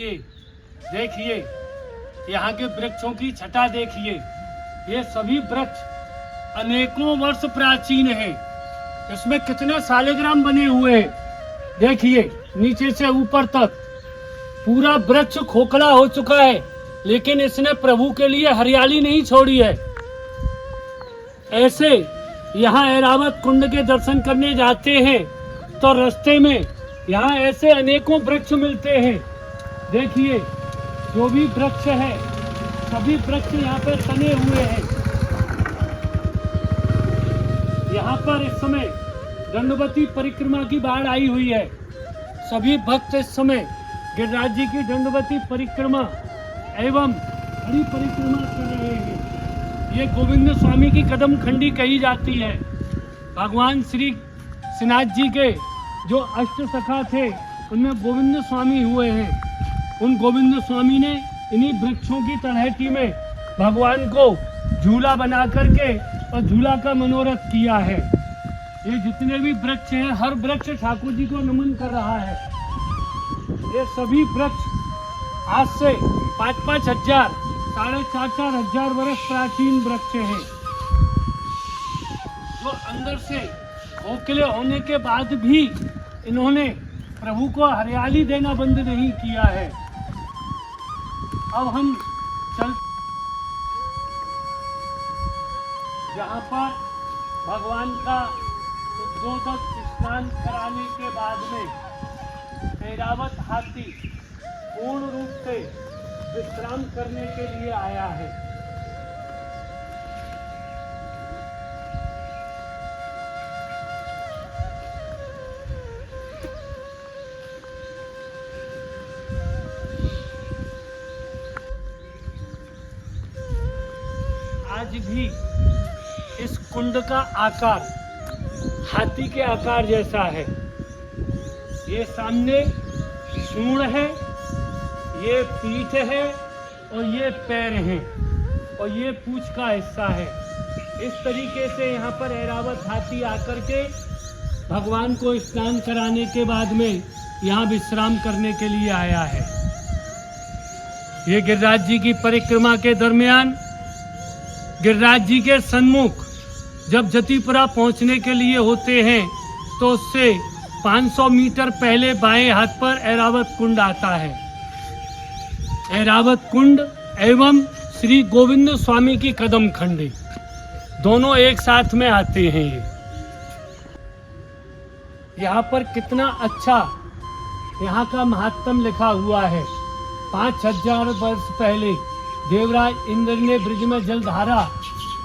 आइए, देखिए यहाँ के वृक्षों की छटा देखिए। ये सभी वृक्ष अनेकों वर्ष प्राचीन है। इसमें कितने सालिग्राम बने हुए हैं, देखिए नीचे से ऊपर तक पूरा वृक्ष खोखला हो चुका है, लेकिन इसने प्रभु के लिए हरियाली नहीं छोड़ी है। ऐसे यहाँ ऐरावत कुंड के दर्शन करने जाते हैं तो रास्ते में यहाँ ऐसे अनेकों वृक्ष मिलते हैं। देखिए जो भी वृक्ष है सभी वृक्ष यहाँ पर तने हुए हैं। यहाँ पर इस समय दंडवती परिक्रमा की बाढ़ आई हुई है। सभी भक्त इस समय गिरिराज जी की दंडवती परिक्रमा एवं हरि परिक्रमा कर रहे हैं। ये गोविंद स्वामी की कदम खंडी कही जाती है। भगवान श्री श्रीनाथ जी के जो अष्ट सखा थे उनमें गोविंद स्वामी हुए हैं। उन गोविंद स्वामी ने इन्हीं वृक्षों की तलहटी में भगवान को झूला बना करके और झूला का मनोरथ किया है। ये जितने भी वृक्ष हैं हर वृक्ष ठाकुर जी को नमन कर रहा है। ये सभी वृक्ष आज से 5-5 हजार 4.5 हजार वर्ष प्राचीन वृक्ष हैं, जो अंदर से खोखले होने के बाद भी इन्होंने प्रभु को हरियाली देना बंद नहीं किया है। अब हम चल जहाँ पर भगवान का उद्बोधक स्नान कराने के बाद में ऐरावत हाथी पूर्ण रूप से विश्राम करने के लिए आया है। आज भी इस कुंड का आकार हाथी के आकार जैसा है। ये सामने सूंड है, ये पीठ है और ये पैर हैं और ये पूंछ का हिस्सा है। इस तरीके से यहाँ पर ऐरावत हाथी आकर के भगवान को स्नान कराने के बाद में यहाँ विश्राम करने के लिए आया है। ये गिरिराज जी की परिक्रमा के दरमियान गिरिराज जी के सन्मुख जब जतिपुरा पहुँचने के लिए होते हैं तो उससे 500 मीटर पहले बाएं हाथ पर ऐरावत कुंड आता है। ऐरावत कुंड एवं श्री गोविंद स्वामी की कदम खंडी दोनों एक साथ में आते हैं। यहाँ पर कितना अच्छा यहाँ का महात्म लिखा हुआ है। 5000 वर्ष पहले देवराज इंद्र ने ब्रिज में जलधारा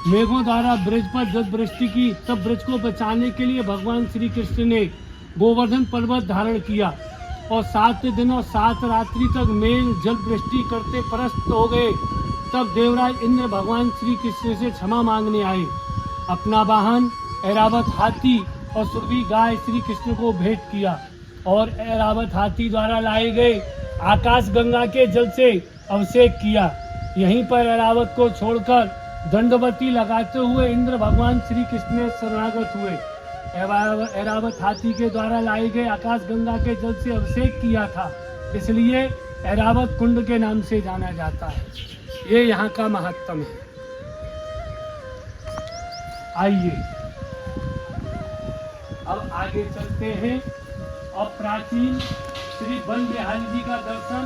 मेघों द्वारा ब्रिज पर जल वृष्टि की, तब ब्रिज को बचाने के लिए भगवान श्री कृष्ण ने गोवर्धन पर्वत धारण किया और 7 दिन और 7 रात्रि तक मेघ जल वृष्टि करते परस्त हो गए। तब देवराज इंद्र भगवान श्री कृष्ण से क्षमा मांगने आए। अपना वाहन ऐरावत हाथी और सुरभि गाय श्री कृष्ण को भेंट किया और ऐरावत हाथी द्वारा लाए गए आकाश गंगा के जल से अभिषेक किया। यहीं पर ऐरावत को छोड़कर दंडवती लगाते हुए इंद्र भगवान श्री कृष्ण में शरणागत हुए। ऐरावत हाथी के द्वारा लाए गए आकाश गंगा के जल से अभिषेक किया था, इसलिए ऐरावत कुंड के नाम से जाना जाता है। ये यहाँ का महत्व है। आइए अब आगे चलते हैं और प्राचीन श्री वन बिहारी जी का दर्शन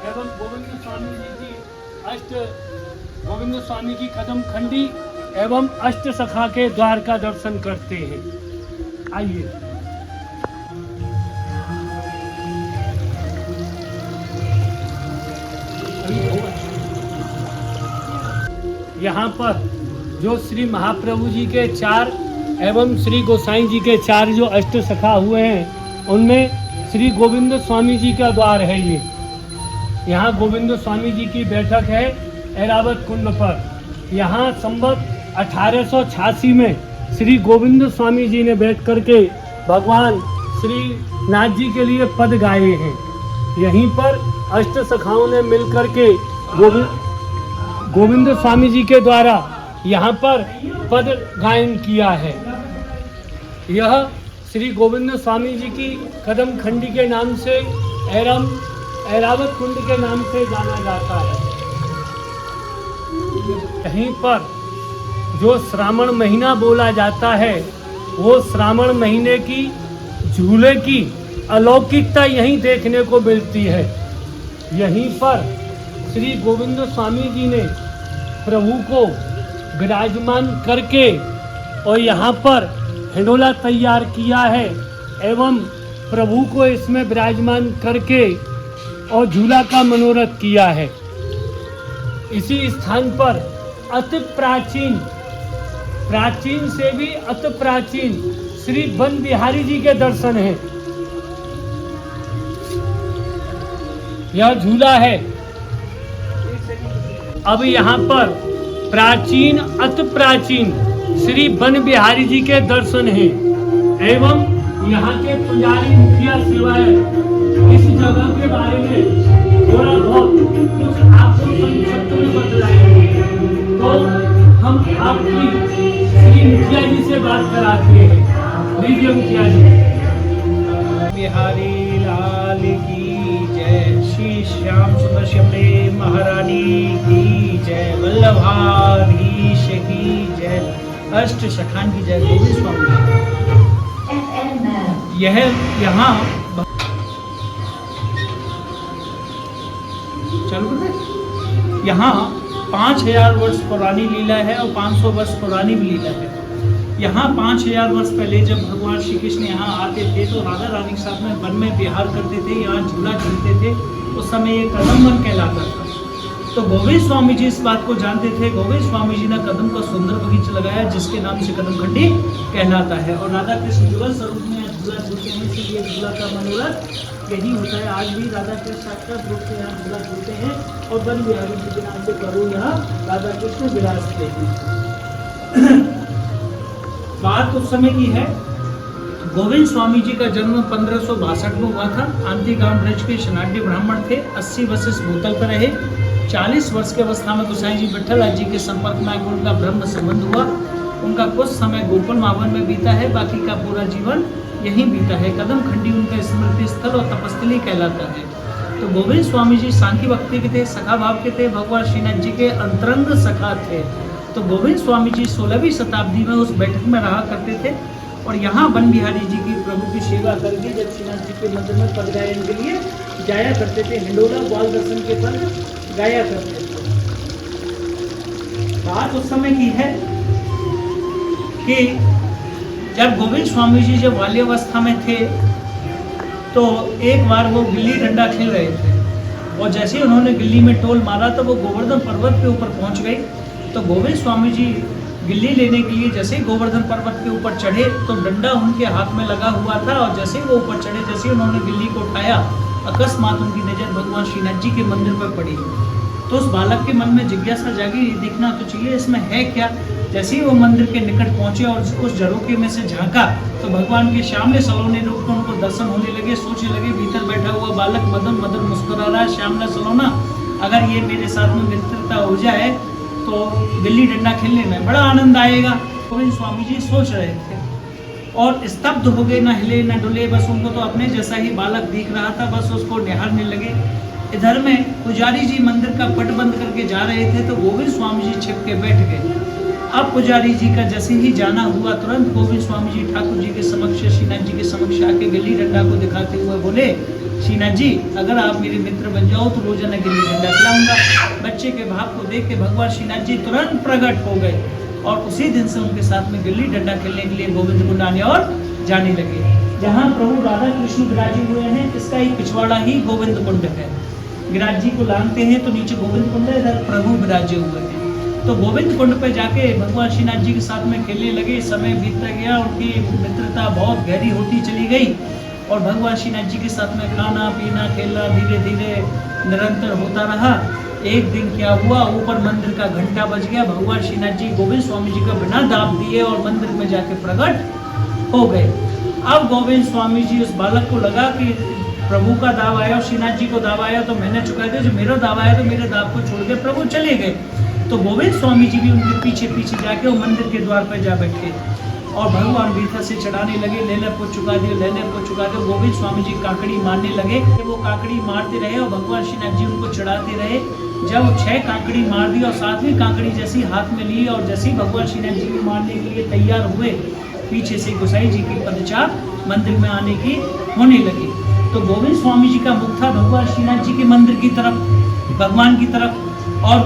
एवं गोविंद स्वामी जी की गोविंद स्वामी की कदम खंडी एवं अष्ट सखा के द्वार का दर्शन करते हैं। आइए यहाँ पर जो श्री महाप्रभु जी के 4 एवं श्री गोसाई जी के 4 जो अष्ट सखा हुए हैं उनमें श्री गोविंद स्वामी जी का द्वार है। ये यहाँ गोविंद स्वामी जी की बैठक है ऐरावत कुंड पर। यहाँ संवत 1886 में श्री गोविंद स्वामी जी ने बैठ करके भगवान श्री नाथ जी के लिए पद गाए हैं। यहीं पर अष्ट सखाओं ने मिलकर के गोविंद स्वामी जी के द्वारा यहाँ पर पद गायन किया है। यह श्री गोविंद स्वामी जी की कदम खंडी के नाम से ऐरावत कुंड के नाम से जाना जाता है। यहीं पर जो श्रावण महीना बोला जाता है, वो श्रावण महीने की झूले की अलौकिकता यहीं देखने को मिलती है। यहीं पर श्री गोविंद स्वामी जी ने प्रभु को विराजमान करके और यहाँ पर हिंडोला तैयार किया है एवं प्रभु को इसमें विराजमान करके और झूला का मनोरथ किया है। इसी स्थान पर अति प्राचीन से भी अति प्राचीन श्री वन बिहारी जी के दर्शन हैं। यह झूला है। अब यहाँ पर प्राचीन अति प्राचीन श्री वन बिहारी जी के दर्शन हैं एवं यहाँ के पुजारी मुखिया सिवाय इस जगह के बारे में थोड़ा बहुत कुछ आपको संक्षिप्त में बतलाएंगे। तो हम आपकी श्री मुखिया जी से बात कराते हैं। लीजिए मुखिया जी। बिहारी लाल की जय, श्री श्याम सुंदर शबरी महारानी की जय, वल्लभाधीश की जय, अष्ट शखान की जय, गोविंद स्वामी। यह यहाँ चलो यहाँ 5000 वर्ष पुरानी लीला है और 500 वर्ष पुरानी भी लीला है। यहाँ 5000 वर्ष पहले जब भगवान श्री कृष्ण यहाँ आते थे तो राधा रानी के साथ में वन में विहार करते थे, यहाँ झूला झूलते थे। उस समय ये कदम वन कहलाता था। तो गोविंद स्वामी जी इस बात को जानते थे। गोविंद स्वामी जी ने कदम का सुंदर बगीचा लगाया जिसके नाम से कदम खंडी कहलाता है। और राधा कृष्ण जुगल स्वरूप में झूला झूलते हैं, इसलिए झूला का मनोरथ यही होता है। आज भी राधा कृष्ण साक्षात रूप से यहाँ झूला झूलते हैं और वन बिहारी जी के नाम से प्रभु यहाँ राधा कृष्ण विराजते हैं। बात उस समय की है, गोविंद स्वामी जी का जन्म 1562 में हुआ था। आंती गांव ब्रज के शनाढ़ी ब्राह्मण थे। 80 वर्ष भूतल पर रहे। 40 वर्ष की अवस्था में गोसाई जी विठल जी के संपर्क में आकर उनका ब्रह्म संबंध हुआ। उनका कुछ समय गोकुल मावन में बीता है, बाकी का पूरा जीवन यहीं बीता है। कदम खंडी उनका स्मृति स्थल और तपस्थली कहलाता है। तो गोविंद स्वामी जी सांख्य भक्ति के थे, सखा भाव के थे, भगवान श्रीनाथ जी के अंतरंग सखा थे। तो गोविंद स्वामी जी 16वीं शताब्दी में उस बैठक में रहा करते थे और यहाँ वन बिहारी जी की प्रभु की सेवा करके जब श्रीनाथ जी के मंदिर में पद गायन के लिए जाया करते थे, हिंडोला ग्वाल दर्शन के पद गाया करते थे। बात उस समय की है कि जब गोविंद स्वामी जी जब बाल्यावस्था में थे तो एक बार वो गिल्ली डंडा खेल रहे थे और जैसे ही उन्होंने गिल्ली में टोल मारा तो वो गोवर्धन पर्वत के ऊपर पहुंच गई। तो गोविंद स्वामी जी गिल्ली लेने के लिए जैसे ही गोवर्धन पर्वत के ऊपर चढ़े तो डंडा उनके हाथ में लगा हुआ था और जैसे ही वो ऊपर चढ़े, जैसे ही उन्होंने गिल्ली को उठाया, अकस्मात उनकी नज़र भगवान श्रीनाथ जी के मंदिर पर पड़ी। तो उस बालक के मन में जिज्ञासा जागी, देखना तो चाहिए इसमें है क्या। जैसे ही वो मंदिर के निकट पहुंचे और उस झरोखे में से झांका तो भगवान के श्यामले सलोने रूप में उनको दर्शन होने लगे। सोचने लगे भीतर बैठा हुआ बालक मदन मदन मुस्कुरा रहा है, श्यामला सलोना, अगर ये मेरे साथ में मित्रता हो जाए तो गिल्ली डंडा खेलने में बड़ा आनंद आएगा। गोविंद स्वामी जी सोच रहे थे और स्तब्ध हो गए, न हिले न डुले, बस उनको तो अपने जैसा ही बालक दिख रहा था, बस उसको निहारने लगे। इधर में पुजारी जी मंदिर का पट बंद करके जा रहे थे तो गोविंद स्वामी जी छिप के बैठ गए। अब पुजारी जी का जैसे ही जाना हुआ तुरंत गोविंद स्वामी जी ठाकुर जी के समक्ष, श्रीनाथ जी के समक्ष आके गिल्ली डंडा को दिखाते हुए बोले, श्रीनाथ जी अगर आप मेरे मित्र बन जाओ तो रोजाना गिल्ली डंडा खिलाऊंगा। बच्चे के भाव को देख के भगवान श्रीनाथ जी तुरंत प्रकट हो गए और उसी दिन से उनके साथ में गिल्ली डंडा खेलने के लिए गोविंद कुंड आने और जाने लगे। जहाँ प्रभु राधा कृष्ण विराजे हुए हैं इसका एक पिछवाड़ा ही गोविंद कुंड है। विराज जी को लांघते हैं तो नीचे गोविंद कुंड है, इधर प्रभु विराजे हुए हैं। तो गोविंद कुंड पे जाके भगवान श्रीनाथ जी के साथ में खेलने लगे। समय बीतता गया, उनकी मित्रता बहुत गहरी होती चली गई और भगवान श्रीनाथ जी के साथ में खाना पीना खेलना धीरे धीरे निरंतर होता रहा। एक दिन क्या हुआ, ऊपर मंदिर का घंटा बज गया। भगवान श्रीनाथ जी गोविंद स्वामी जी को बिना दाब दिए और मंदिर में जाके प्रकट हो गए। अब गोविंद स्वामी जी उस बालक को लगा कि प्रभु का दाव आया और श्रीनाथ जी को दाव आया तो मैंने चुका दिया, जो मेरा दाव आया तो मेरे दाव को छोड़ के प्रभु चले गए। तो गोविंद स्वामी जी भी उनके पीछे पीछे जाके वो मंदिर के द्वार पर जा बैठे और भगवान भीतर से चढ़ाने लगे, लेने को चुका दियो, लेने को चुका दियो। गोविंद स्वामी जी काकड़ी मारने लगे, वो काकड़ी मारते रहे और भगवान श्रीनाथ जी उनको चढ़ाते रहे। जब 6 काकड़ी मार दी और 7वीं काकड़ी जैसी हाथ में ली और जैसी भगवान श्रीनाथ जी को मारने के लिए तैयार हुए, पीछे से गोसाई जी की पदचाप मंदिर में आने की होने लगी। तो गोविंद स्वामी जी का मुख था भगवान श्रीनाथ जी के मंदिर की तरफ, भगवान की तरफ, और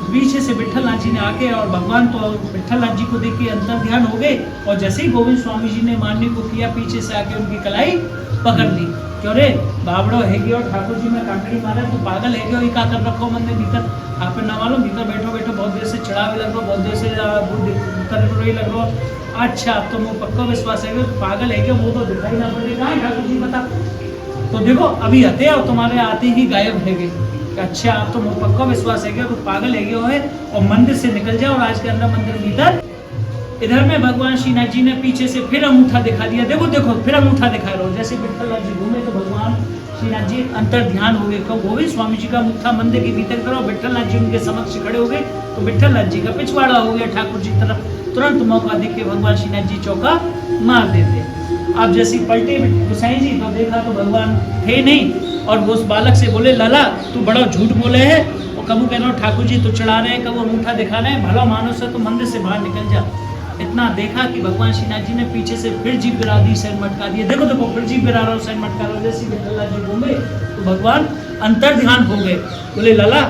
पीछे से विट्ठल नाथ जी ने आके और भगवान तो विट्ठल नाथ जी को देख के अंतर ध्यान हो गए और जैसे ही गोविंद स्वामी जी ने मारने को किया, पीछे से आके उनकी कलाई पकड़ ली। क्यों रे बाबड़ो है और ठाकुर जी में काकड़ी मारा, तो पागल है ये का कर रखो मंदिर भीतर, आप ना मालूम भीतर बैठो बैठो बहुत देर से चढ़ावे लग रहा, बहुत देर से लग रहा। अच्छा अब तो मुँह पक्का विश्वास है, पागल है क्या, वो तो दिखाई ना पड़ेगा ठाकुर जी बता। तो देखो अभी आते और तुम्हारे आते ही गायब है गए। अच्छा आप तो पक्का विश्वास है क्या, तो पागल है क्या है, और मंदिर से निकल जाओ। और आज के अंदर मंदिर भीतर इधर में भगवान श्रीनाथ जी ने पीछे से फिर अंगूठा दिखा दिया, देखो देखो फिर अंगूठा दिखा रहे हो। जैसे विट्ठल नाथ जी घूमे तो भगवान श्रीनाथ जी अंतर ध्यान हो गए, क्यों गोविंद स्वामी जी का मुख था मंदिर के भीतर करो, विट्ठल नाथ जी उनके समक्ष खड़े हो गए, तो विट्ठल नाथ जी का पिछवाड़ा हो गया ठाकुर जी तरफ। तुरंत मौका देख के भगवान श्रीनाथ जी चौका मार देते। अब जैसी पलटे गोसाई जी तो देखा तो भगवान थे नहीं, और उस बालक से बोले लाला तू बड़ा झूठ बोले है, और कबू कह रहा ठाकुर जी तो चढ़ा रहे हैं, कबू अंगूठा दिखा रहे हैं, भला मानुस है तो मंदिर से बाहर निकल जा। इतना देखा कि भगवान श्रीनाथ जी ने पीछे से फिर जीभ गिरा दी, सिर मटका दिया, देखो देखो फिर जीभ गिरा रहा हूँ, सिर मटका रहा हूँ। जैसे विट्ठल नाथ जी घूमे तो भगवान अंतर ध्यान हो गए, बोले लाला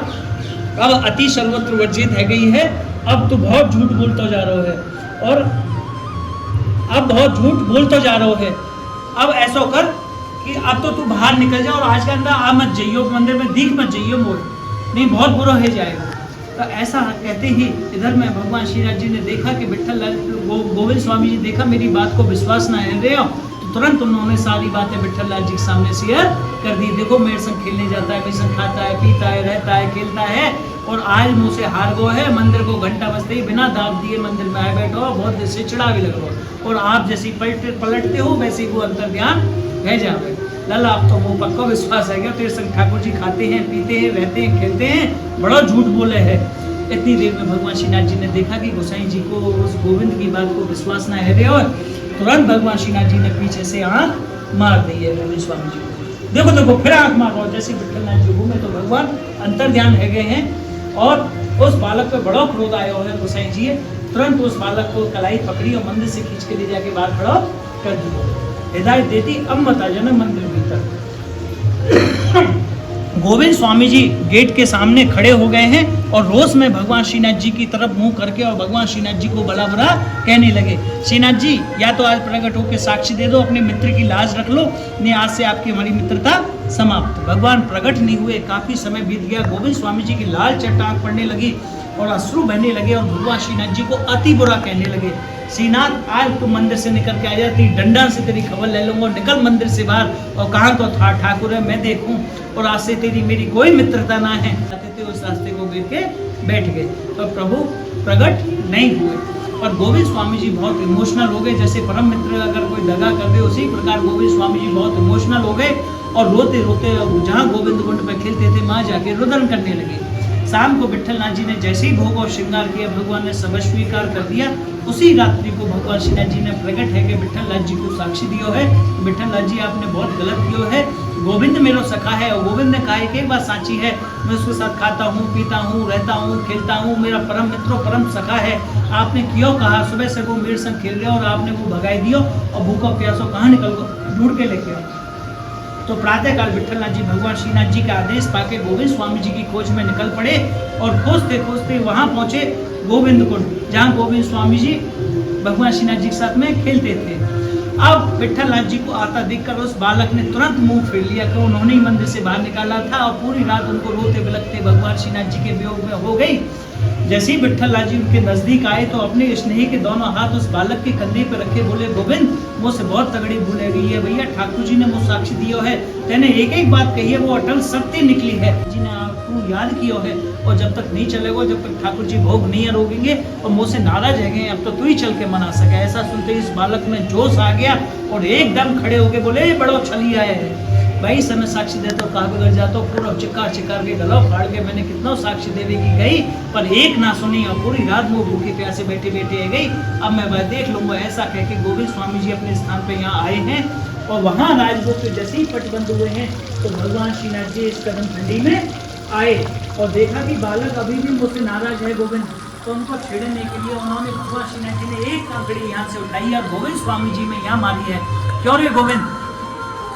अब अति सर्वत्र वर्जित है गई है, अब तो बहुत झूठ बोलता जा रहा है, और अब बहुत झूठ बोलता जा रहा है। अब ऐसा कर कि अब तो तू बाहर निकल जा और आज के अंदर आ मत जाइयो, मंदिर में दिख मत जाइयो, मोड़ नहीं बहुत बुरा हो जाएगा। तो ऐसा कहते ही इधर में भगवान श्रीनाथ जी ने देखा कि विट्ठल गोविंद स्वामी जी देखा मेरी बात को विश्वास ना है रहे हो, तो तुरंत उन्होंने सारी बातें विट्ठल नाथ जी के सामने शेयर कर दी। देखो मेरे संग खेलने जाता है, मेरे संग खाता है, पीता है, रहता है, खेलता है, और आज मुँह से हार गो है, मंदिर को घंटा बजते ही बिना दाब दिए मंदिर में आए बैठो, बहुत देर से चढ़ा भी लग रहा, और आप जैसी पलटते हो वैसे ही वो अंतर ध्यान रह जावे। लाला आप तो वो पक्का विश्वास है क्या, तेरे संग ठाकुर जी खाते हैं, पीते हैं, रहते हैं, खेलते हैं, बड़ा झूठ बोले है। इतनी देर में भगवान श्रीनाथ जी ने देखा कि गोसाई जी को उस गोविंद की बात को विश्वास ना है रहे, और तुरंत भगवान श्रीनाथ जी ने पीछे से आंख मार दी है गोविंद स्वामी जी को। देखो देखो फिर आंख मार रहा, जैसे विट्ठल नाथ जी घूमे तो भगवान अंतर ध्यान है गए हैं, और उस बालक पे बड़ा क्रोध आया हुआ है गोसाई जी, तुरंत उस बालक को कलाई पकड़ी और मंदिर से खींच के ले जाके बाहर खड़ा कर दिया। हिदायत देती अब मत आ जाना मंदिर भीतर। गोविंद स्वामी जी गेट के सामने खड़े हो गए हैं और रोज में भगवान श्रीनाथ जी की तरफ मुंह करके और भगवान श्रीनाथ जी को भला बुरा कहने लगे। श्रीनाथ जी या तो आज प्रकट होकर साक्षी दे दो, अपने मित्र की लाज रख लो, नहीं आज से आपकी हमारी मित्रता समाप्त। भगवान प्रकट नहीं हुए, काफी समय बीत गया, गोविंद स्वामी जी की लाल चट्टाक पड़ने लगी और अश्रु बहने लगे और भगवान श्रीनाथ जी को अति बुरा कहने लगे। श्रीनाथ आज तू मंदिर से निकल के आ जाती, डंडा से तेरी खबर ले लूंगा, निकल मंदिर से बाहर, और कहाँ तो ठाकुर है मैं देखूं, और आज से तेरी मेरी कोई मित्रता ना है। थे उस रास्ते को गिर के बैठ गए, तो प्रभु प्रकट नहीं हुए, और गोविंद स्वामी जी बहुत इमोशनल हो गए। जैसे परम मित्र अगर कोई दगा कर दे उसी प्रकार गोविंद स्वामी जी बहुत इमोशनल हो गए और रोते रोते जहाँ गोविंद कुंड पे खेलते थे वहाँ जाके रुदन करने लगे। शाम को विट्ठल नाथ जी ने जैसे ही भोग और श्रृंगार किया, भगवान ने सब स्वीकार कर दिया। उसी रात्रि को भगवान श्रीनाथ जी ने प्रकट है कि विट्ठल नाथ जी को साक्षी दियो है, विट्ठल नाथ जी आपने बहुत गलत किया है, गोविंद मेरा सखा है, और गोविंद ने कहा कि एक बात साची है, मैं उसके साथ खाता हूँ, पीता हूँ, रहता हूँ, खेलता हूँ, मेरा परम मित्र परम सखा है। आपने क्यों कहा सुबह से वो मेरे संग खेल रहे और आपने वो भगाई दियो, और भूखो प्यासो कहाँ निकल गो, ढूंढ के लेके आओ। तो प्रातःकाल विट्ठल नाथ जी भगवान श्रीनाथ जी का आदेश पाके गोविंद स्वामी जी की खोज में निकल पड़े, और खोजते खोजते वहाँ पहुँचे गोविंद कुंड, जहाँ गोविंद स्वामी जी भगवान श्रीनाथ जी के साथ में खेलते थे। अब विट्ठल नाथ जी को आता देखकर उस बालक ने तुरंत मुंह फेर लिया कि उन्होंने ही मंदिर से बाहर निकाला था, और पूरी रात उनको रोते बिलखते भगवान श्रीनाथ जी के वियोग में हो गई। जैसे ही विट्ठल नाथ जी उनके नजदीक आए तो अपने स्नेही के दोनों हाथ उस बालक के कंधे पर रखे बोले, गोविंद मुझसे बहुत तगड़ी भूल है गई है भैया, ठाकुर जी ने मुझ साक्षी दियो है, तेने एक एक बात कही है वो अटल सत्य निकली है, जी ने आपको याद किया है, और जब तक नहीं चलेगा, जब तक ठाकुर जी भोग नहीं रोकेंगे और मुझसे नाराज है गए, अब तो तू ही चल के मना सके। ऐसा सुनते इस बालक में जोश आ गया और एकदम खड़े होके बोले बड़ो छलिया है, भाई समय साक्षी देते हो कहा बिगड़ जाते हो, पूरा चिकार चिकार के गला फाड़ के मैंने कितना साक्षी देवे की गई पर एक ना सुनी और पूरी रात वो भूखे प्यासे बैठे बैठे गई। अब मैं वह देख लूंगा। ऐसा कह के गोविंद स्वामी जी अपने स्थान पे यहाँ आए हैं और वहाँ राजभोग के जैसे ही पट बंद हुए हैं तो भगवान श्रीनाथ जी इस कदम खंडी में आए और देखा कि बालक अभी भी मुझसे नाराज है गोविंद, तो उनको छेड़ने के लिए उन्होंने भगवान श्रीनाथ जी ने एक कांकड़ी यहाँ से उठाई और गोविंद स्वामी जी में यहाँ मारी है। क्यों रे गोविंद,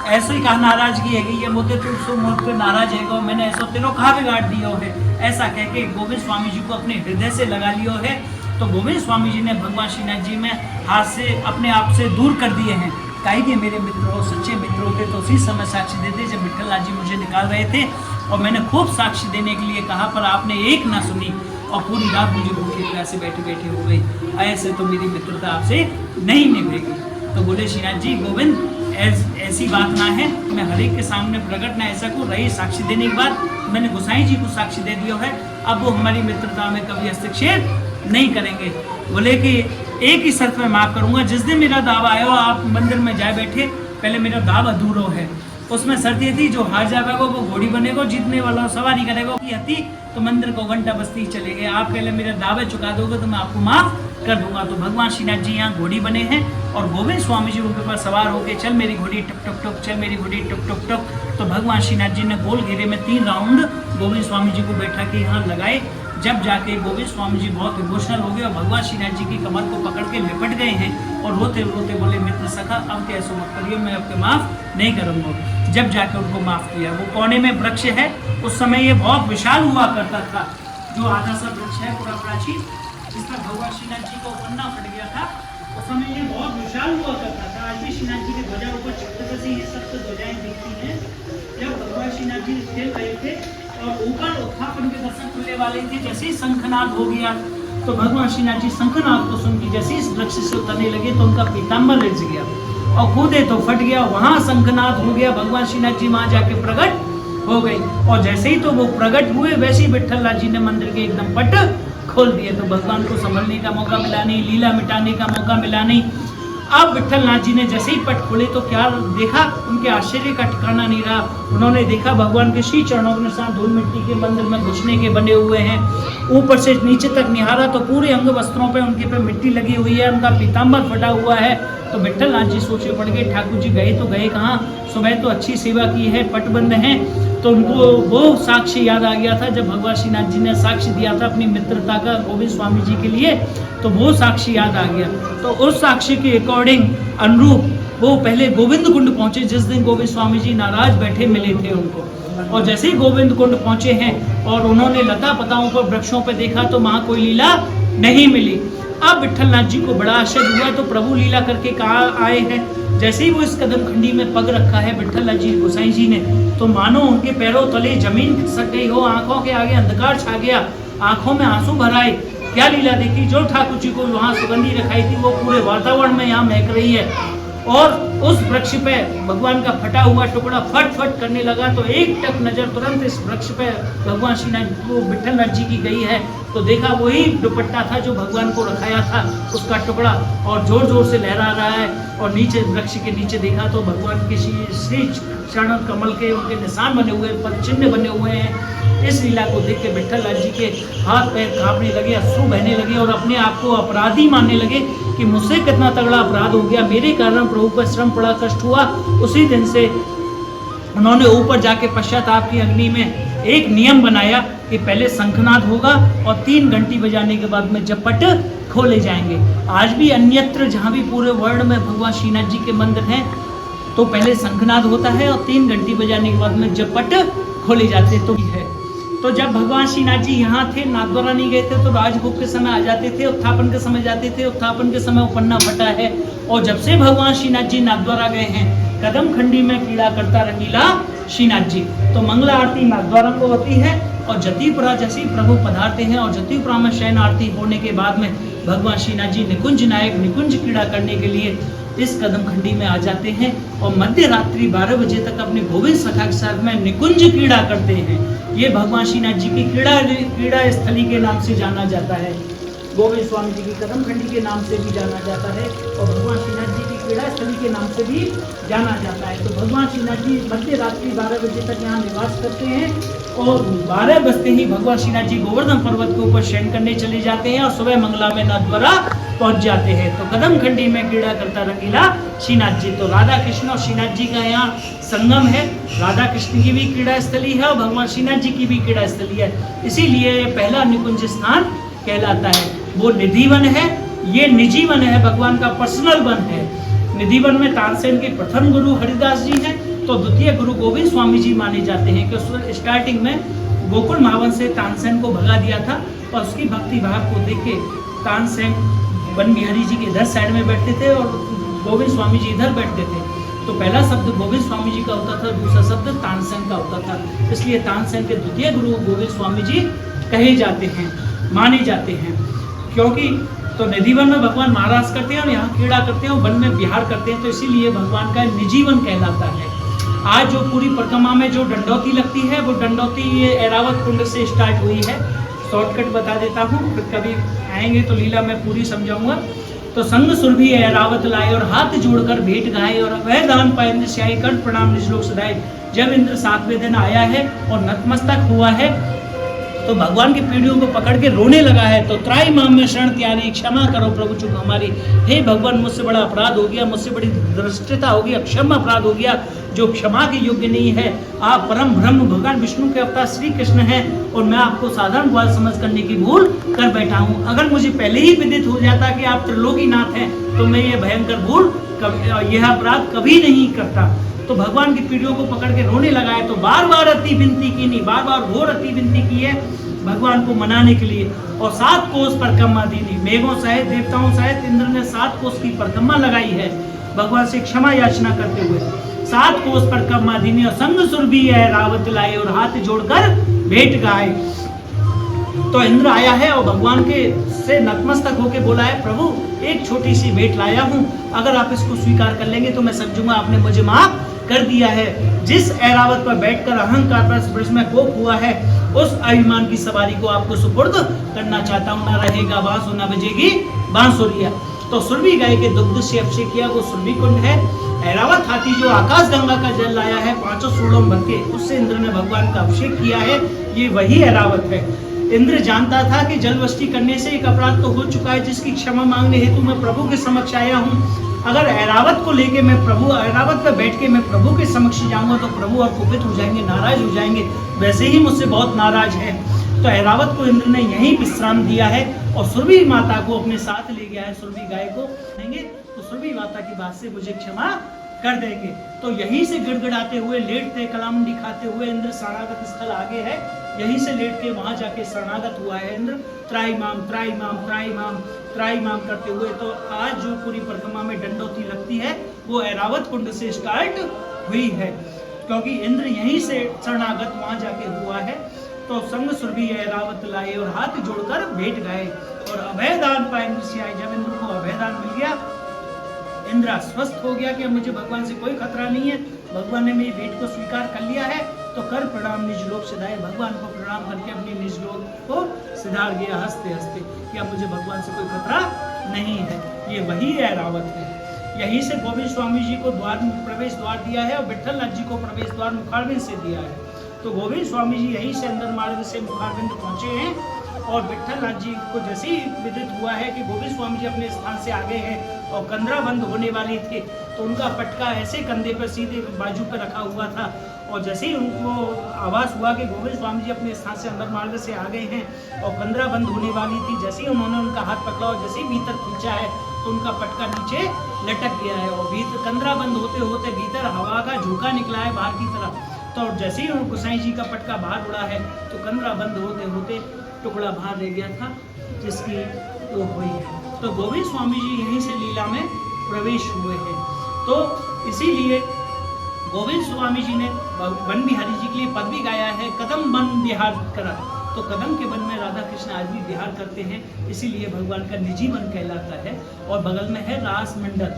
ऐसे ही कहा नाराजगी है ये मोते तुम सो मुझ पे नाराज है, मैंने ऐसा तेरो कहा बिगाड़ दियो है। ऐसा कह के गोविंद स्वामी जी को अपने हृदय से लगा लियो है। तो गोविंद स्वामी जी ने भगवान श्रीनाथ जी में हाथ से अपने आप से दूर कर दिए हैं। कहे कि मेरे मित्र हो, सच्चे मित्र होते तो उसी समय साक्षी देते जब विठ्ठल जी मुझे निकाल रहे थे और मैंने खूब साक्षी देने के लिए कहा पर आपने एक ना सुनी और पूरी रात मुझे भूखे प्यासे बैठे बैठे हो गई। ऐसे तो मेरी मित्रता आपसे नहीं निभेगी। तो बोले श्रीनाथ जी गोविंद ऐसी बात ना है, मैं हर एक के सामने प्रकट ना ऐसा को रही साक्षी देने के बाद मैंने गोसाई जी को साक्षी दे दिया है, अब वो हमारी मित्रता में कभी हस्तक्षेप नहीं करेंगे। बोले कि एक ही शर्त में माफ करूंगा, जिस दिन मेरा दावा आया हो आप मंदिर में जाए बैठे, पहले मेरा दावा अधूरा है। उसमें शर्त ये थी जो हार जाएगा वो घोड़ी बनेगा, जीतने वाला सवारी करेगा की तो मंदिर को घंटा बस्ती चले गए। आप पहले मेरे दावे चुका दोगे तो मैं आपको माफ कर दूंगा। तो भगवान श्रीनाथ जी यहाँ घोड़ी बने हैं और गोविंद स्वामी जी उनके ऊपर सवार होके चल मेरी घोड़ी टुक टुक टुक, चल मेरी घोड़ी टुक टुक टुक। तो भगवान श्रीनाथ जी ने गोल घेरे में 3 राउंड गोविंद स्वामी जी को बैठा के यहाँ लगाए। जब जाके गोविंद स्वामी जी बहुत इमोशनल हो गए और भगवान श्रीनाथ जी की कमर को पकड़ के लिपट गए हैं और रोते रोते बोले मित्र सखा अब तो ऐसा मत करिए, मैं आपके माफ नहीं करूँगा। जब जाके उनको माफ किया। वो कोने में वृक्ष है, उस समय ये बहुत विशाल हुआ करता था, जो आधा सा वृक्ष है पूरा प्राचीन, जिस पर भगवान श्रीनाथ जी को पन्ना फट गया था। उस समय ये बहुत विशाल हुआ करता था। आज भी श्रीनाथ जी की ध्वजा ऊपर छत्रपति से ये सब ध्वजाएं दिखती हैं। जब भगवान श्रीनाथ जी खेल रहे थे और ऊपर उत्थापन के दर्शन खुलने वाले थे, जैसे ही शंखनाद हो गया तो भगवान श्रीनाथ जी शंखनाद को सुन के जैसे इस वृक्ष से उतरने लगे तो उनका पीताम्बर रिझ गया और कूदे तो फट गया। वहां शंखनाद हो गया, भगवान श्रीनाथ जी वहां जाके प्रकट हो गए और जैसे ही तो वो प्रकट हुए वैसे ही विठ्ठल जी ने मंदिर के एकदम पट खोल दिए। तो भगवान को संभलने का मौका मिला नहीं, लीला मिटाने का मौका मिला नहीं। अब विठ्ठल नाथ जी ने जैसे ही पट खोले तो क्या देखा, उनके आश्चर्य का ठिकाना नहीं रहा। उन्होंने देखा भगवान के श्री चरणों के निशान धूल मिट्टी के मंदिर में घुसने के बने हुए हैं। ऊपर से नीचे तक निहारा तो पूरे अंग वस्त्रों पे उनके पे मिट्टी लगी हुई है, उनका पीताम्बर फटा हुआ है। तो विठ्ठल नाथ जी सोचे पड़ गए, ठाकुर जी गए तो गए कहाँ, सुबह तो अच्छी सेवा की है, पट बंद है। तो उनको वो साक्ष्य याद आ गया था जब भगवान श्रीनाथ जी ने साक्ष्य दिया था अपनी मित्रता का गोविंद स्वामी जी के लिए, तो वो साक्ष्य याद आ गया। तो उस साक्ष्य के अकॉर्डिंग अनुरूप वो पहले गोविंद कुंड पहुंचे, जिस दिन गोविंद स्वामी जी नाराज बैठे मिले थे उनको। और जैसे ही गोविंद कुंड पहुंचे हैं और उन्होंने लता पताओं पर वृक्षों पर देखा तो वहां कोई लीला नहीं मिली। अब विठ्ठल नाथ जी को बड़ा आश्चर्य हुआ तो प्रभु लीला करके कहाँ आए हैं। जैसे ही वो इस कदम खंडी में पग रखा है विठ्ठल नाथ जी गोसाई जी ने, तो मानो उनके पैरों तले जमीन खिसक गई हो, आंखों के आगे अंधकार छा गया, आंखों में आंसू भर आए। क्या लीला देखी, जो ठाकुर जी को वहाँ सुगंधी रखाई थी वो पूरे वातावरण में यहाँ महक रही है। और उस वृक्ष पे भगवान का फटा हुआ टुकड़ा फट फट करने लगा तो एक टक नजर तुरंत इस वृक्ष पे भगवान श्री को विठ्ठल नाथ जी की गई है। तो देखा वही दुपट्टा था जो भगवान को रखाया था, उसका टुकड़ा और जोर जोर से लहरा रहा है। और नीचे वृक्ष के नीचे देखा तो भगवान के श्री चरण कमल के उनके निशान बने हुए, पद चिन्ह बने हुए हैं। इस लीला को देख के विठ्ठल नाथ जी के हाथ पैर कांपने लगे, अश्रु बहने लगे और अपने आप को अपराधी मानने लगे कि मुझसे कितना तगड़ा अपराध हो गया, मेरे कारण प्रभु पर श्रम पड़ा, कष्ट हुआ। उसी दिन से उन्होंने ऊपर जाके पश्चाताप की अग्नि में एक नियम बनाया कि पहले शंखनाद होगा और 3 घंटी बजाने के बाद में जपट खोले जाएंगे। आज भी अन्यत्र जहाँ भी पूरे वर्ल्ड में भगवान श्रीनाथ जी के मंदिर हैं तो पहले शंखनाद होता है और 3 घंटी बजाने के बाद में जपट खोले जाते तो है। तो जब भगवान श्रीनाथ जी यहाँ थे, नाथद्वारा नहीं गए थे, तो राजभोग के समय आ जाते थे, उत्थापन के समय जाते थे, उत्थापन के समय उपन्ना फटा है। और जब से भगवान श्रीनाथ जी नाथद्वारा गए हैं, कदम खंडी में क्रीड़ा करता रंगीला श्रीनाथ जी। तो मंगला आरती नाथद्वारा को होती है और जतिपुरा जैसे ही प्रभु पधारते हैं और जतिपुरा में शयन आरती होने के बाद में भगवान श्रीनाथ जी निकुंज नायक निकुंज क्रीड़ा करने के लिए इस कदम खंडी में आ जाते हैं और मध्य रात्रि 12 बजे तक अपने गोविंद सखा के साथ में निकुंज क्रीड़ा करते हैं। ये भगवान श्रीनाथ जी की क्रीड़ा स्थली के नाम से जाना जाता है। गोविंद स्वामी जी की कदम खंडी के नाम से भी जाना जाता है और भगवान श्रीनाथ जी की क्रीड़ा स्थली के नाम से भी जाना जाता है। तो भगवान श्रीनाथ जी मध्य रात्रि 12 बजे तक यहाँ निवास करते हैं और 12 बजते ही भगवान श्रीनाथ जी गोवर्धन पर्वत के ऊपर शयन करने चले जाते हैं और सुबह मंगला में नाथद्वारा पहुंच जाते हैं। तो कदम खंडी में क्रीड़ा करता रंगीला श्रीनाथ जी। तो राधा कृष्ण और श्रीनाथ जी का यहाँ संगम है। राधा कृष्ण की भी क्रीड़ा स्थली है और भगवान श्रीनाथ जी की भी क्रीड़ा स्थली है, इसीलिए ये पहला निकुंज स्थान कहलाता है। वो निधि वन है, ये निजी वन है, भगवान का पर्सनल वन है। निधि वन में तानसेन के प्रथम गुरु हरिदास जी हैं, तो द्वितीय गुरु गोविंद स्वामी जी माने जाते हैं कि उस स्टार्टिंग में गोकुल महावन से तानसेन को भगा दिया था और उसकी भक्ति भाव को देख के तानसेन वन बिहारी जी के इधर साइड में बैठते थे और गोविंद स्वामी जी इधर बैठते थे। तो पहला शब्द गोविंद स्वामी जी का होता था, दूसरा शब्द तानसेन का होता था, इसलिए तानसेन के द्वितीय गुरु गोविंद स्वामी जी कहे जाते हैं, माने जाते हैं। क्योंकि तो निधि वन में भगवान महाराज करते हैं और यहाँ क्रीड़ा करते हैं और वन में विहार करते हैं, तो इसीलिए भगवान का निजी वन कहलाता है। आज जो पूरी परिक्रमा में जो डंडौती लगती है वो डंडौती ये ऐरावत कुंड से स्टार्ट हुई है। शॉर्टकट बता देता हूँ, फिर कभी आएंगे तो लीला मैं पूरी समझाऊंगा। तो संग सुरभि ऐरावत लाए और हाथ जोड़कर भेंट गाए और अभय दान पाए इंद्र श्याई कर प्रणाम निजलोक सदाए। जब इंद्र 7वें दिन आया है और नतमस्तक हुआ है तो भगवान की पीढ़ियों को पकड़ के रोने लगा है। तो त्राई माम में शरण त्यारी, क्षमा करो प्रभु चूक हमारी। हे भगवान, मुझसे बड़ा अपराध हो गया, मुझसे बड़ी दृष्टता हो गई, अक्षम अपराध हो गया जो क्षमा के योग्य नहीं है। आप परम ब्रह्म भगवान विष्णु के अवतार श्री कृष्ण हैं और मैं आपको साधारण ग्वाल समझ करने की भूल कर बैठा हूँ। अगर मुझे पहले ही विदित हो जाता कि आप त्रिलोकीनाथ हैं तो मैं ये भयंकर भूल यह अपराध कभी नहीं करता। तो भगवान की पीढ़ियों को पकड़ के रोने लगा है। तो बार बार अति विनती की, नहीं बार बार घोर अति विनती की है भगवान को मनाने के लिए। और 7 कोस परिक्रमा दीनी, मेघों सहित देवताओं सहित इंद्र ने 7 कोस की परिक्रमा लगाई है भगवान से क्षमा याचना करते हुए। 7 कोस परिक्रमा दीनी और संग सुरभि ऐरावत लाए और हाथ जोड़कर भेंट गाए। तो इंद्र आया है और भगवान के से नतमस्तक होके बोला है, प्रभु एक छोटी सी भेंट लाया हूँ, अगर आप इसको स्वीकार कर लेंगे तो मैं समझूंगा आपने मुझे माफ कर दिया है। जिस ऐरावत पर बैठकर अहंकार पर ब्रज में कोप हुआ है उस अभिमान की सवारी को आपको सुपुर्द करना चाहता हूँ। ना रहेगा बांसुरी, ना बजेगी बांसुरिया। तो सुरभि गाय के दुग्ध से अभिषेक किया, वो सुरभि कुंड है। ऐरावत हाथी जो आकाश गंगा का जल लाया है 5 सूलों भर के, उससे इंद्र ने भगवान का अभिषेक किया है, ये वही ऐरावत है। इंद्र जानता था कि जलवष्टि करने से एक अपराध तो हो चुका है जिसकी क्षमा मांगने हेतु मैं प्रभु के समक्ष आया हूँ। अगर ऐरावत को लेके मैं प्रभु ऐरावत पर बैठ के मैं प्रभु के समक्ष जाऊंगा तो प्रभु और कुपित हो जाएंगे, नाराज हो जाएंगे, वैसे ही मुझसे बहुत नाराज है। तो ऐरावत को इंद्र ने यहीं विश्राम दिया है और सुरभि माता को अपने साथ ले गया है। सुरभि गाय को देंगे तो सुरभि माता की बात से मुझे क्षमा कर देंगे। तो यहीं से गिड़गिड़ाते हुए लेटते कलामुंडी खाते हुए इंद्र शरणागत स्थल आगे है, यहीं से लेट के वहां जाके शरणागत हुआ है इंद्र। त्राई माम त्राई माम त्राई माम त्राई माम करते हुए। तो आज जो पूरी परिक्रमा में डंडौती लगती है वो ऐरावत कुंड से स्टार्ट हुई है, क्योंकि इंद्र यहीं से शरणागत वहां जाके हुआ है। तो संग सुरभि ऐरावत लाए और हाथ जोड़कर भेंट गाए और अभय दान पाए इंद्र से आए। जब इंद्र को अभय दान मिल गया, इंद्र आश्वस्त हो गया कि मुझे भगवान से कोई खतरा नहीं है, भगवान ने मेरी भेंट को स्वीकार कर लिया है, तो कर प्रणाम निजलोक सिधाए। भगवान को प्रणाम करके अपनी निजलोक को सिधार गया हंसते हंसते कि अब मुझे भगवान से कोई खतरा नहीं है। ये वही ऐरावत है। यहीं से गोविंद स्वामी जी को प्रवेश द्वार दिया है और विठल नाथ जी को प्रवेश द्वार मुखारबिंद से दिया है। तो गोविंद स्वामी जी यहीं से अंदर मार्ग से मुखारबिंद पहुंचे हैं और विठल नाथ जी को जैसे ही विदित हुआ है कि गोविंद स्वामी जी अपने स्थान से आगे हैं और कंधरा बंद होने वाली थे, तो उनका पटका ऐसे कंधे पर सीधे बाजू पर रखा हुआ था और जैसे ही उनको आवाज़ हुआ कि गोविंद स्वामी जी अपने स्थान से अंदर मार्ग से आ गए हैं और कंधरा बंद होने वाली थी, जैसे ही उन्होंने उनका हाथ पकड़ा और जैसे ही भीतर खींचा है तो उनका पटका नीचे लटक गया है और भीतर कंधरा बंद होते होते भीतर हवा का झोंका निकला है बाहर की तरफ। तो जैसे ही गोसाई जी का पटका बाहर उड़ा है तो कंधरा बंद होते होते टुकड़ा बाहर रह गया था, जिसकी वो हुई है। तो गोविंद स्वामी जी यहीं से लीला में प्रवेश हुए हैं। तो इसीलिए गोविंद स्वामी जी ने वन बिहारी जी के लिए पद भी गाया है, कदम वन बिहार करा। तो कदम के वन में राधा कृष्ण आज भी विहार करते हैं, इसीलिए भगवान का निजी वन कहलाता है। और बगल में है रास मंडल,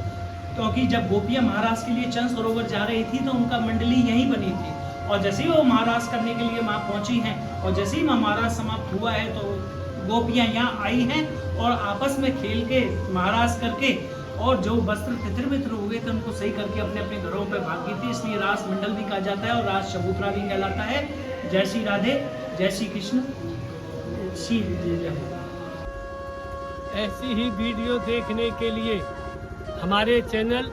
क्योंकि जब गोपियां महाराज के लिए चंद सरोवर जा रही थी तो उनका मंडली यहीं बनी थी और जैसे ही वो महाराज करने के लिए वहाँ पहुंची हैं और जैसे ही महाराज समाप्त हुआ है तो गोपियां यहाँ आई हैं और आपस में खेल के महाराज करके और जो वस्त्र तितर बितर हो गए थे उनको सही करके अपने अपने घरों पे भाग गई थी, इसलिए रास मंडल भी कहा जाता है और रास चबूतरा भी कहलाता है। जय श्री राधे, जय श्री कृष्ण, श्री जय। ऐसी ही वीडियो देखने के लिए हमारे चैनल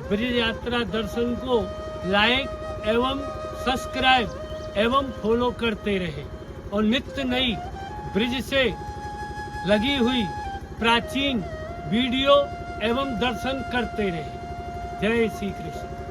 ब्रिज यात्रा दर्शन को लाइक एवं सब्सक्राइब एवं फॉलो करते रहें और नित्य नई ब्रिज से लगी हुई प्राचीन वीडियो एवं दर्शन करते रहें। जय श्री कृष्ण।